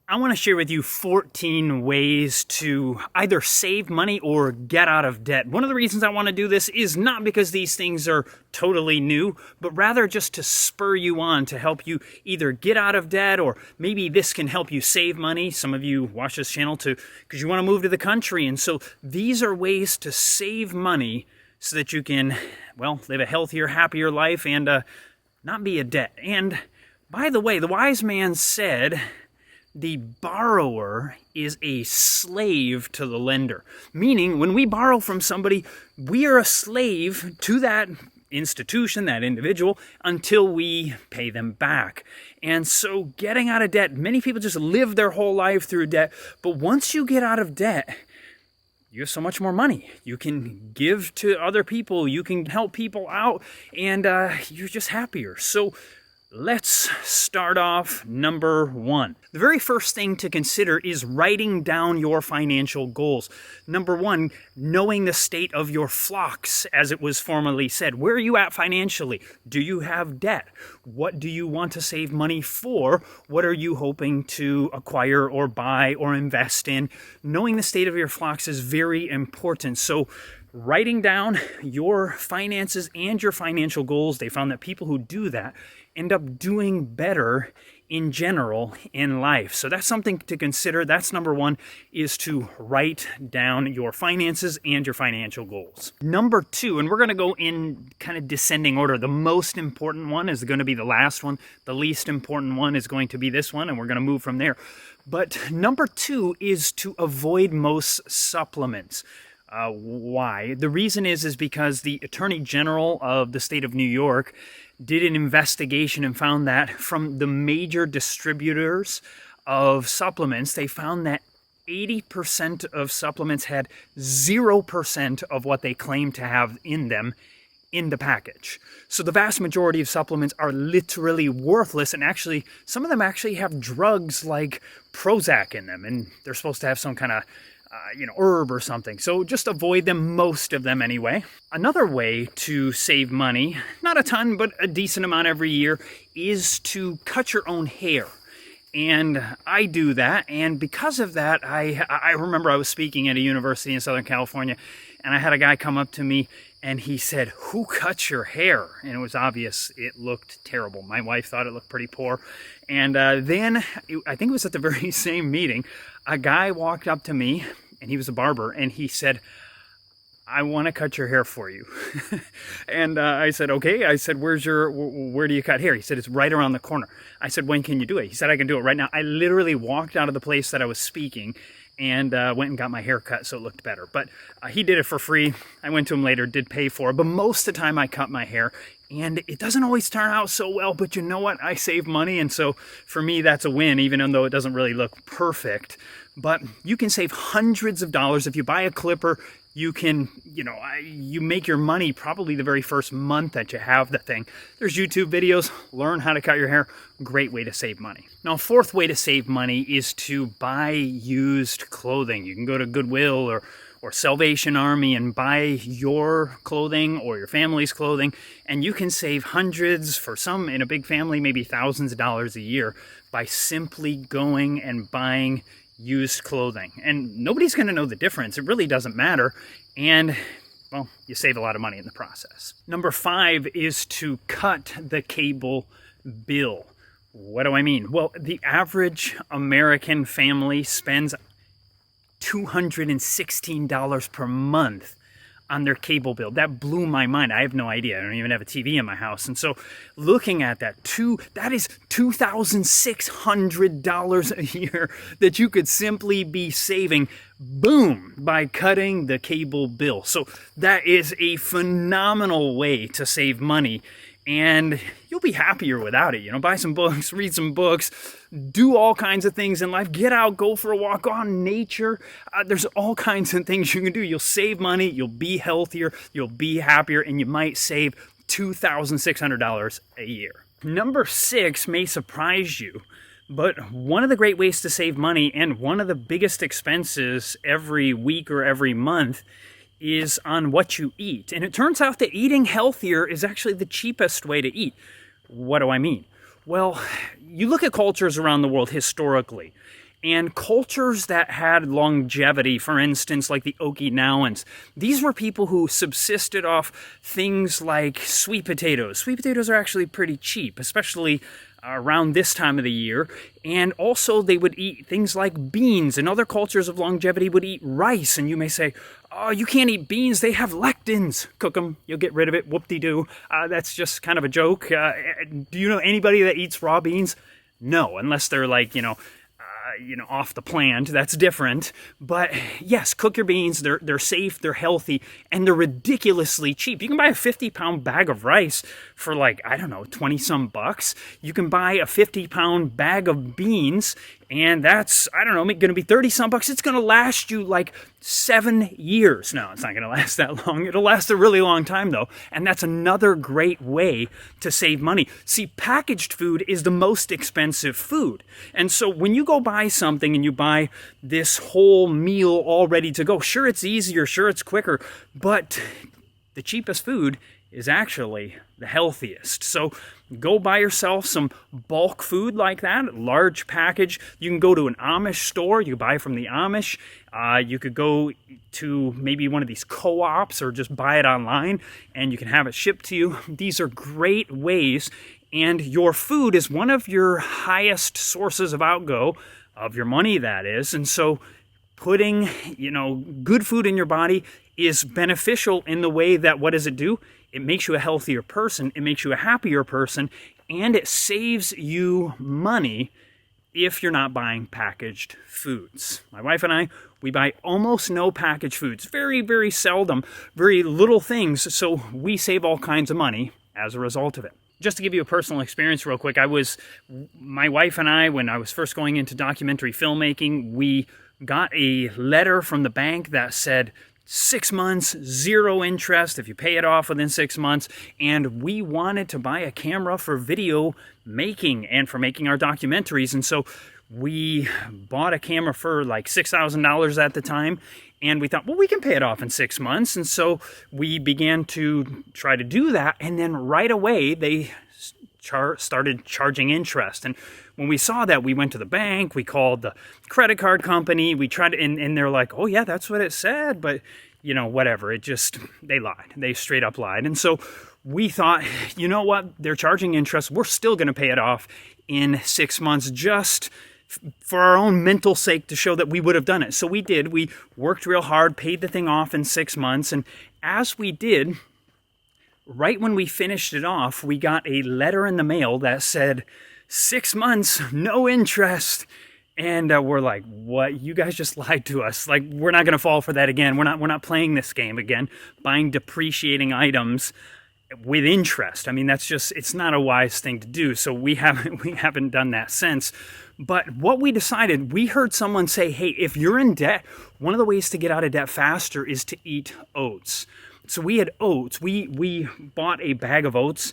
I want to share with you 14 ways to either save money or get out of debt. One of the reasons I want to do this is not because these things are totally new, but rather just to spur you on to help you either get out of debt, or maybe this can help you save money. Some of you watch this channel too because you want to move to the country, and so these are ways to save money so that you can, well, live a healthier, happier life and not be in debt. And by the way, the wise man said, the borrower is a slave to the lender. Meaning, when we borrow from somebody, we are a slave to that institution, that individual, until we pay them back. And so getting out of debt, many people just live their whole life through debt. But once you get out of debt, you have so much more money. You can give to other people, you can help people out, and you're just happier. So let's start off number one. The very first thing to consider is writing down your financial goals. Number one, knowing the state of your flocks, as it was formerly said. Where are you at financially? Do you have debt? What do you want to save money for? What are you hoping to acquire or buy or invest in? Knowing the state of your flocks is very important. So writing down your finances and your financial goals, they found that people who do that end up doing better in general in life. So that's something to consider. That's number one, is to write down your finances and your financial goals. Number two, and we're going to go in kind of descending order. The most important one is going to be the last one. The least important one is going to be this one, and we're going to move from there. But number two is to avoid most supplements. Why? The reason is because the Attorney General of the state of New York did an investigation and found that from the major distributors of supplements, they found that 80% of supplements had 0% of what they claim to have in them in the package. So the vast majority of supplements are literally worthless, and actually some of them actually have drugs like Prozac in them, and they're supposed to have some kind of herb or something. So just avoid them, most of them anyway. Another way to save money, not a ton, but a decent amount every year, is to cut your own hair. And I do that, and because of that, I remember I was speaking at a university in Southern California, and I had a guy come up to me and he said, "Who cuts your hair?" And it was obvious it looked terrible. My wife thought it looked pretty poor. And then, I think it was at the very same meeting, a guy walked up to me, and he was a barber, and he said, "I want to cut your hair for you." And I said, "Okay." I said, where do you cut hair?" He said, "It's right around the corner." I said, "When can you do it?" He said, "I can do it right now." I literally walked out of the place that I was speaking and went and got my hair cut so it looked better. But he did it for free. I went to him later, did pay for it. But most of the time I cut my hair, and it doesn't always turn out so well. But you know what? I save money, and so for me that's a win, even though it doesn't really look perfect. But you can save hundreds of dollars if you buy a clipper. You can, you make your money probably the very first month that you have the thing. There's YouTube videos, learn how to cut your hair. Great way to save money. Now, a fourth way to save money is to buy used clothing. You can go to Goodwill or Salvation Army and buy your clothing or your family's clothing, and you can save hundreds, for some in a big family, maybe thousands of dollars a year by simply going and buying used clothing. And nobody's going to know the difference. It really doesn't matter. And, well, you save a lot of money in the process. Number 5 is to cut the cable bill. What do I mean? Well, the average American family spends $216 per month on their cable bill. That blew my mind. I have no idea. I don't even have a TV in my house. And so looking at that, that is $2,600 a year that you could simply be saving, boom, by cutting the cable bill. So that is a phenomenal way to save money. And you'll be happier without it. Buy some books, read some books, do all kinds of things in life. Get out, go for a walk, go out in nature. There's all kinds of things you can do. You'll save money, you'll be healthier, you'll be happier, and you might save $2,600 a year. Number 6 may surprise you, but one of the great ways to save money, and one of the biggest expenses every week or every month, is on what you eat. And it turns out that eating healthier is actually the cheapest way to eat. What do I mean? Well, you look at cultures around the world historically, And cultures that had longevity, for instance, like the Okinawans, these were people who subsisted off things like sweet potatoes. Sweet potatoes are actually pretty cheap, especially around this time of the year. And also they would eat things like beans, and other cultures of longevity would eat rice. And you may say, oh, you can't eat beans, they have lectins. Cook them, you'll get rid of it, whoop-de-doo. That's just kind of a joke. Do you know anybody that eats raw beans? No, unless they're like, off the plant. That's different. But yes, cook your beans. They're safe, they're healthy, and they're ridiculously cheap. You can buy a 50-pound bag of rice for like, I don't know, 20-some bucks. You can buy a 50-pound bag of beans, and that's, I don't know, going to be 30-some bucks. It's going to last you like 7 years. No, it's not going to last that long. It'll last a really long time, though. And that's another great way to save money. See, packaged food is the most expensive food. And so when you go buy something and you buy this whole meal all ready to go, sure, it's easier, sure, it's quicker, but the cheapest food is actually the healthiest. So go buy yourself some bulk food like that, large package. You can go to an Amish store, you buy from the Amish. You could go to maybe one of these co-ops or just buy it online and you can have it shipped to you. These are great ways, and your food is one of your highest sources of outgo, of your money that is. And so putting, good food in your body is beneficial in the way that, what does it do? It makes you a healthier person, it makes you a happier person, and it saves you money if you're not buying packaged foods. My wife and I, we buy almost no packaged foods, very, very seldom, very little things, so we save all kinds of money as a result of it. Just to give you a personal experience real quick, my wife and I, when I was first going into documentary filmmaking, we got a letter from the bank that said 6 months, 0 interest if you pay it off within 6 months. And we wanted to buy a camera for video making and for making our documentaries. And so we bought a camera for like $6,000 at the time. And we thought, well, we can pay it off in 6 months. And so we began to try to do that. And then right away, they started charging interest. And when we saw that, we went to the bank, we called the credit card company, we tried to, and they're like, oh yeah, that's what it said, but whatever, they lied. They straight up lied. And so we thought, you know what, they're charging interest, we're still going to pay it off in 6 months, just for our own mental sake, to show that we would have done it. So we did. We worked real hard, paid the thing off in 6 months, and as we did, right when we finished it off, we got a letter in the mail that said, 6 months, no interest. And we're like, what? You guys just lied to us. Like, we're not going to fall for that again. We're not playing this game again, buying depreciating items with interest. I mean, it's not a wise thing to do. So we haven't done that since. But what we decided, we heard someone say, hey, if you're in debt, one of the ways to get out of debt faster is to eat oats. So we had oats. We bought a bag of oats,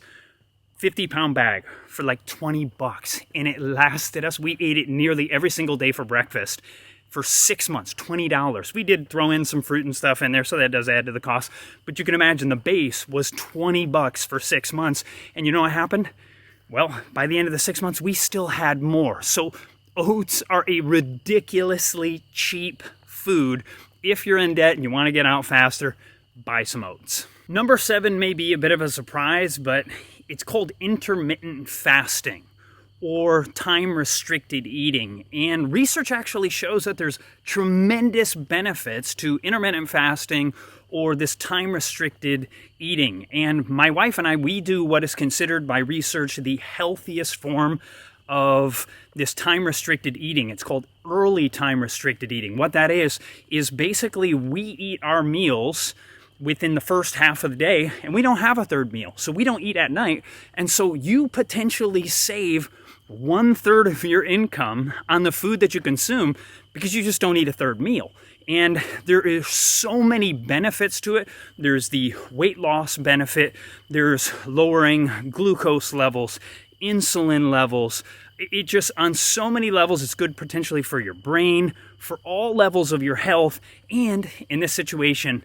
50-pound bag, for like 20 bucks, and it lasted us. We ate it nearly every single day for breakfast for 6 months, $20. We did throw in some fruit and stuff in there, so that does add to the cost. But you can imagine the base was 20 bucks for 6 months. And you know what happened? Well, by the end of the 6 months, we still had more. So oats are a ridiculously cheap food. If you're in debt and you want to get out faster, buy some oats. Number 7 may be a bit of a surprise, but it's called intermittent fasting or time-restricted eating. And research actually shows that there's tremendous benefits to intermittent fasting or this time-restricted eating. And my wife and I, we do what is considered by research the healthiest form of this time-restricted eating. It's called early time-restricted eating. What that is basically we eat our meals within the first half of the day, and we don't have a third meal. So we don't eat at night. And so you potentially save 1/3 of your income on the food that you consume because you just don't eat a third meal. And there is so many benefits to it. There's the weight loss benefit. There's lowering glucose levels, insulin levels. It just, on so many levels, it's good potentially for your brain, for all levels of your health. And in this situation,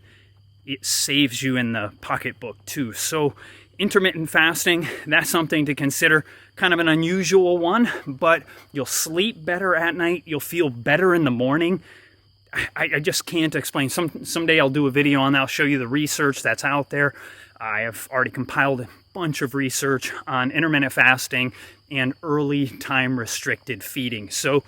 it saves you in the pocketbook too. So intermittent fasting, that's something to consider. kind of an unusual one, but you'll sleep better at night. You'll feel better in the morning. I just can't explain. Someday I'll do a video on that. I'll show you the research that's out there. I have already compiled a bunch of research on intermittent fasting and early time restricted feeding. So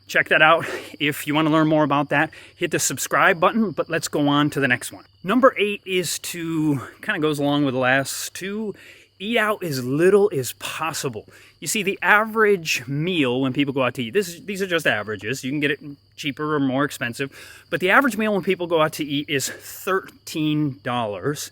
check that out. If you want to learn more about that, hit the subscribe button, but let's go on to the next one. Number 8 is to, kind of goes along with the last two, eat out as little as possible. You see, the average meal when people go out to eat, these are just averages. You can get it cheaper or more expensive, but the average meal when people go out to eat is $13.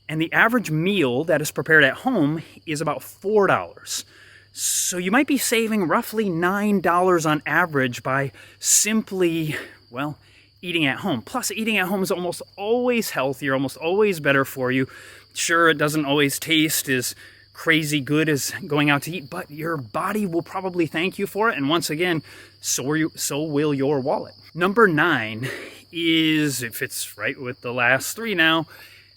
And the average meal that is prepared at home is about $4. So you might be saving roughly $9 on average by simply, well, eating at home. Plus, eating at home is almost always healthier, almost always better for you. Sure, it doesn't always taste as crazy good as going out to eat, but your body will probably thank you for it. And once again, so will your wallet. Number 9 is, it fits right with the last 3 now,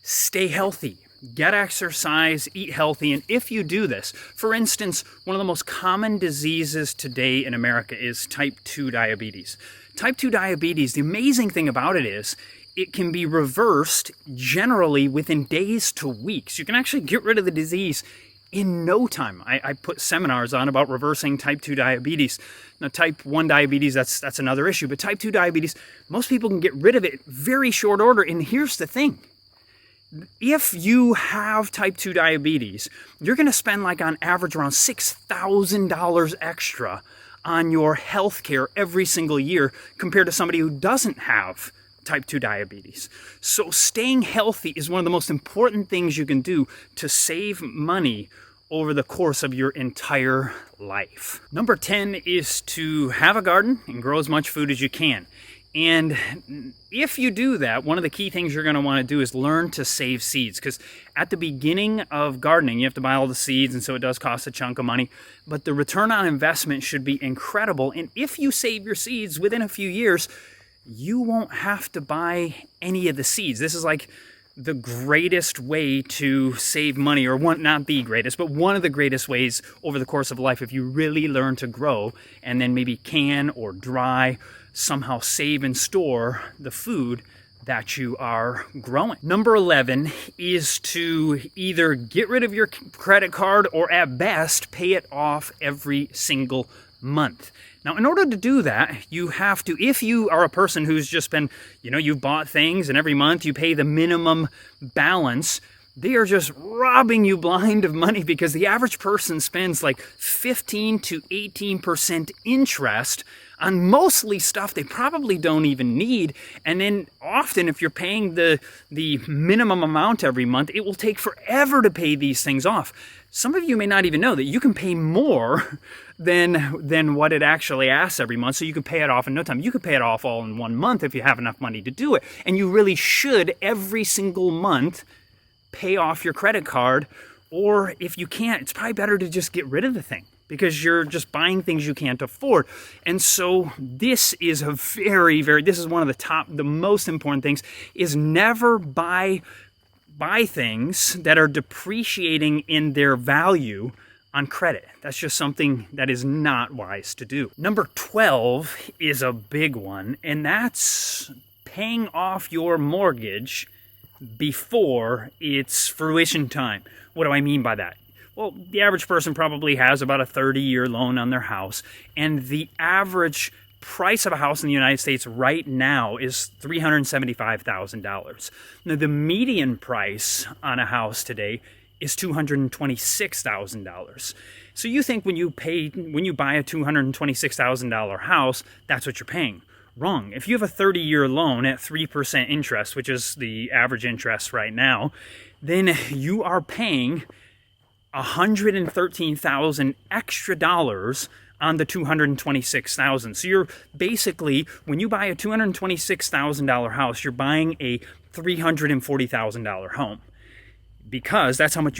stay healthy. Get exercise, eat healthy, and if you do this, for instance, one of the most common diseases today in America is type 2 diabetes. Type 2 diabetes, the amazing thing about it is, it can be reversed generally within days to weeks. You can actually get rid of the disease in no time. I put seminars on about reversing type 2 diabetes. Now, type 1 diabetes, that's another issue, but type 2 diabetes, most people can get rid of it very short order, and here's the thing. If you have type 2 diabetes, you're going to spend like on average around $6,000 extra on your health care every single year compared to somebody who doesn't have type 2 diabetes. So staying healthy is one of the most important things you can do to save money over the course of your entire life. Number 10 is to have a garden and grow as much food as you can. And if you do that, one of the key things you're going to want to do is learn to save seeds. Because at the beginning of gardening, you have to buy all the seeds, and so it does cost a chunk of money. But the return on investment should be incredible. And if you save your seeds within a few years, you won't have to buy any of the seeds. This is like the greatest way to save money, or one, not the greatest, but one of the greatest ways over the course of life if you really learn to grow and then maybe can or dry, somehow save and store the food that you are growing. Number 11 is to either get rid of your credit card or at best pay it off every single month. Now, in order to do that, you have to, if you are a person who's just been, you've bought things and every month you pay the minimum balance, they are just robbing you blind of money because the average person spends like 15 to 18% interest on mostly stuff they probably don't even need. And then often if you're paying the minimum amount every month, it will take forever to pay these things off. Some of you may not even know that you can pay more than what it actually asks every month, so you can pay it off in no time. You can pay it off all in 1 month if you have enough money to do it. And you really should every single month pay off your credit card, or if you can't, it's probably better to just get rid of the thing because you're just buying things you can't afford. And so this is a this is one of the most important things, is never buy things that are depreciating in their value on credit. That's just something that is not wise to do. Number 12 is a big one, and that's paying off your mortgage before it's fruition time. What do I mean by that? Well, the average person probably has about a 30-year loan on their house, and the average price of a house in the United States right now is $375,000. Now, the median price on a house today is $226,000. So you think when you buy a $226,000 house, that's what you're paying. Wrong. If you have a 30-year loan at 3% interest, which is the average interest right now, then you are paying $113,000 extra dollars on the $226,000. So you're basically, when you buy a $226,000 house, you're buying a $340,000 home, because that's how much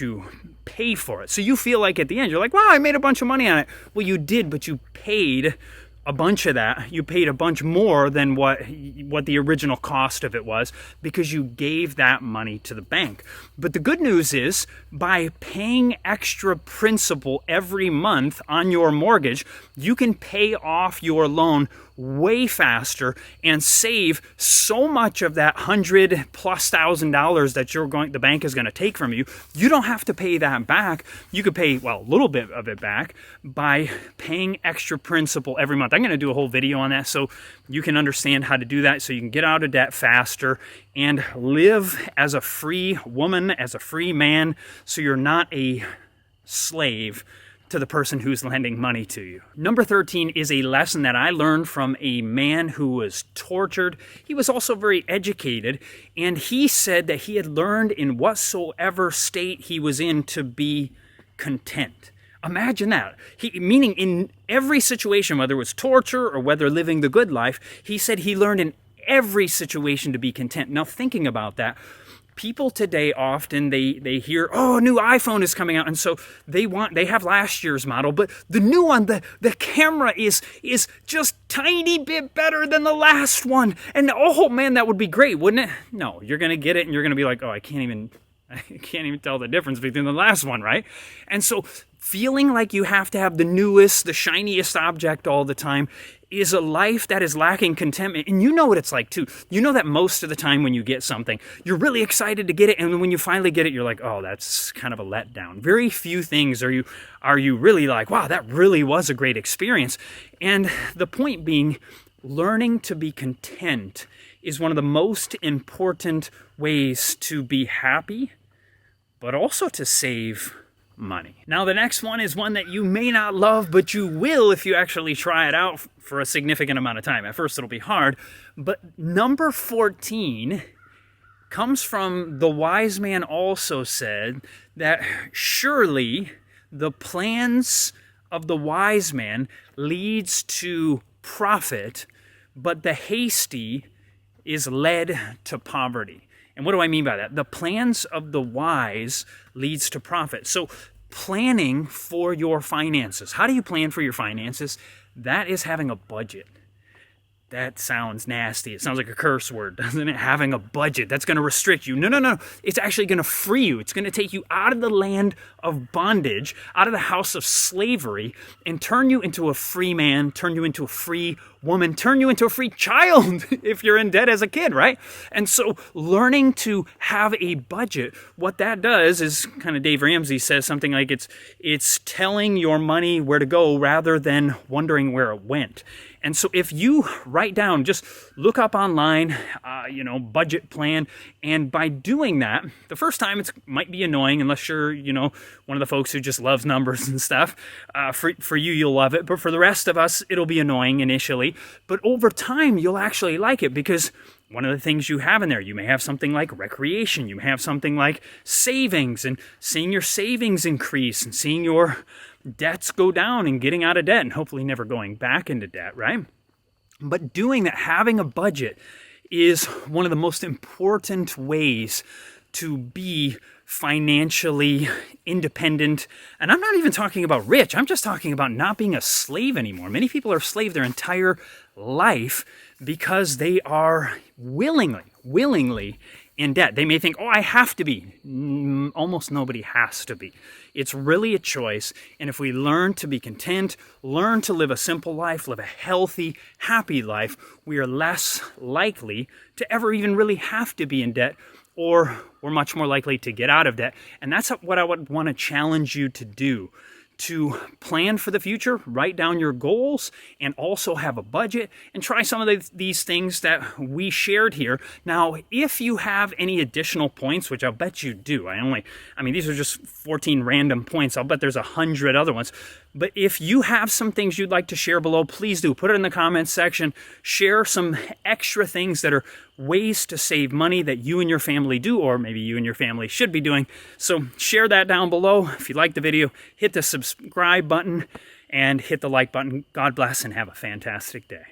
you pay for it. So you feel like at the end you're like, wow, I made a bunch of money on it. Well, you did, but you paid a bunch of that. You paid a bunch more than what the original cost of it was because you gave that money to the bank. But the good news is, by paying extra principal every month on your mortgage, you can pay off your loan way faster and save so much of that $100,000+ that the bank is going to take from you. You don't have to pay that back. You could pay, well, a little bit of it back by paying extra principal every month. I'm going to do a whole video on that so you can understand how to do that, so you can get out of debt faster and live as a free woman, as a free man, so you're not a slave to the person who's lending money to you. Number 13 is a lesson that I learned from a man who was tortured. He was also very educated, and he said that he had learned in whatsoever state he was in to be content. Imagine that. Meaning in every situation, whether it was torture or whether living the good life, he said he learned in every situation to be content. Now, thinking about that, people today often they hear, oh, a new iPhone is coming out, and so they have last year's model, but the new one, the camera is just tiny bit better than the last one, and oh man, that would be great, wouldn't it? No, you're gonna get it and you're gonna be like, oh, I can't even tell the difference between the last one, right? And so feeling like you have to have the newest, the shiniest object all the time is a life that is lacking contentment. And you know what it's like too. You know that most of the time when you get something, you're really excited to get it, and when you finally get it, you're like, oh, that's kind of a letdown. Very few things are you really like, wow, that really was a great experience. And the point being, learning to be content is one of the most important ways to be happy, but also to save money. Now, the next one is one that you may not love, but you will if you actually try it out for a significant amount of time. At first, it'll be hard, but number 14 comes from the wise man also said that surely the plans of the wise man leads to profit, but the hasty is led to poverty. And what do I mean by that? The plans of the wise leads to profit. So planning for your finances. How do you plan for your finances? That is having a budget. That sounds nasty. It sounds like a curse word, doesn't it? Having a budget. That's going to restrict you. No. It's actually going to free you. It's going to take you out of the land of bondage, out of the house of slavery, and turn you into a free man, turn you into a free woman, turn you into a free child if you're in debt as a kid, right? And so learning to have a budget, what that does is kind of Dave Ramsey says something like it's telling your money where to go rather than wondering where it went. And so if you write down, just look up online, budget plan, and by doing that, the first time it might be annoying unless you're, one of the folks who just loves numbers and stuff. For you, you'll love it, but for the rest of us, it'll be annoying initially. But over time, you'll actually like it because one of the things you have in there, you may have something like recreation, you may have something like savings, and seeing your savings increase and seeing your debts go down and getting out of debt and hopefully never going back into debt, right? But doing that, having a budget, is one of the most important ways to be financially independent. And I'm not even talking about rich. I'm just talking about not being a slave anymore. Many people are slave their entire life because they are willingly in debt. They may think, oh, I have to be. Almost nobody has to be. It's really a choice. And if we learn to be content, learn to live a simple life, live a healthy, happy life, we are less likely to ever even really have to be in debt, or we're much more likely to get out of debt. And that's what I would want to challenge you to do. To plan for the future, write down your goals, and also have a budget, and try some of these things that we shared here. Now, if you have any additional points, which I'll bet you do, these are just 14 random points. I'll bet there's 100 other ones. But if you have some things you'd like to share below, please do. Put it in the comments section. Share some extra things that are ways to save money that you and your family do, or maybe you and your family should be doing. So share that down below. If you like the video, hit the subscribe button and hit the like button. God bless and have a fantastic day.